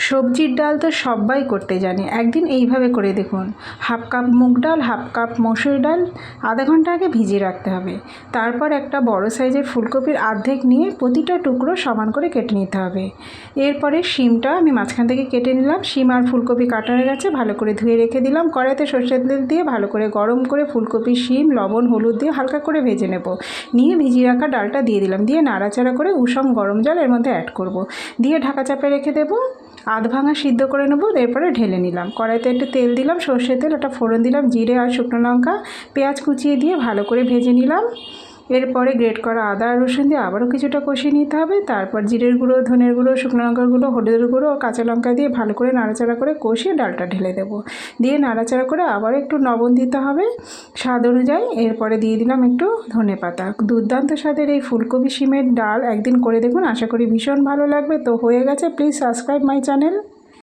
সবজির ডাল তো সবাই করতে জানে, একদিন এইভাবে করে দেখুন। হাফ কাপ মুগ ডাল, হাফ কাপ মসুর ডাল আধা ঘন্টা আগে ভিজিয়ে রাখতে হবে। তারপর একটা বড় সাইজের ফুলকপির অর্ধেক নিয়ে প্রতিটা টুকরো সমান করে কেটে নিতে হবে। এরপরে শিমটা আমি মাঝখান থেকে কেটে নিলাম। শিম আর ফুলকপি কাটা হয়ে গেছে, ভালো করে ধুয়ে রেখে দিলাম। কড়াইতে সরষের তেল দিয়ে ভালো করে গরম করে ফুলকপি, শিম, লবণ, হলুদ দিয়ে হালকা করে ভেজে নেব। নিয়ে ভিজিয়ে রাখা ডালটা দিয়ে দিলাম, দিয়ে নাড়াচাড়া করে উষম গরম জল এর মধ্যে অ্যাড করব। দিয়ে ঢাকা চাপে রেখে দেবো। আধ ভাঙা সিদ্ধ করে নেবো। এরপরে ঢেলে নিলাম। কড়াইতে একটু তেল দিলাম, সর্ষের তেল, ওটা ফোড়ন দিলাম, জিরে আর শুকনো লঙ্কা, পেঁয়াজ কুচিয়ে দিয়ে ভালো করে ভেজে নিলাম। এরপরে গ্রেট করা আদা আর রসুন দিয়ে আবারও কিছুটা কষিয়ে নিতে হবে। তারপর জিরের গুঁড়ো, ধনের গুঁড়ো, শুকনো লঙ্কার গুঁড়ো, হলুদের গুঁড়ো ও কাঁচা লঙ্কা দিয়ে ভালো করে নাড়াচাড়া করে কষিয়ে ডালটা ঢেলে দেবো। দিয়ে নাড়াচাড়া করে আবার একটু লবণ দিতে হবে স্বাদ অনুযায়ী। এরপরে দিয়ে দিলাম একটু ধনেপাতা। দুর্দান্ত স্বাদের এই ফুলকপি শিমের ডাল একদিন করে দেখুন, আশা করি ভীষণ ভালো লাগবে। তো হয়ে গেছে, প্লিজ সাবস্ক্রাইব মাই চ্যানেল।